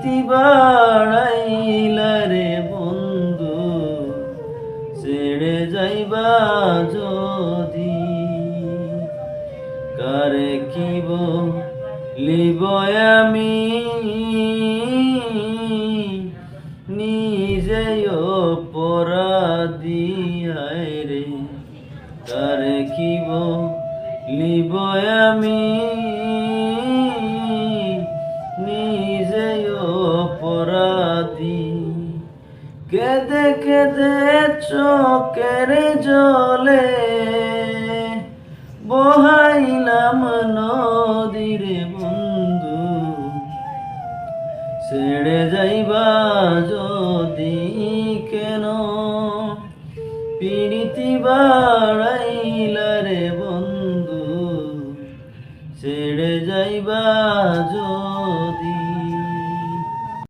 পিরিতি বাড়াইলা রে বন্ধু ছেড়ে যাইবা যদি কারে কি বলিব আমি নিজেই অপরাধী হায় রে কারে কি বলিব আমি নিজেই অপরাধী কেঁদে কেঁদে চোখের জলে বহাইলাম নদীরে বন্ধু ছেড়ে যাইবা যদি কেন পিরিতি বাড়াইলা রে বন্ধু ছেড়ে যাইবা যদি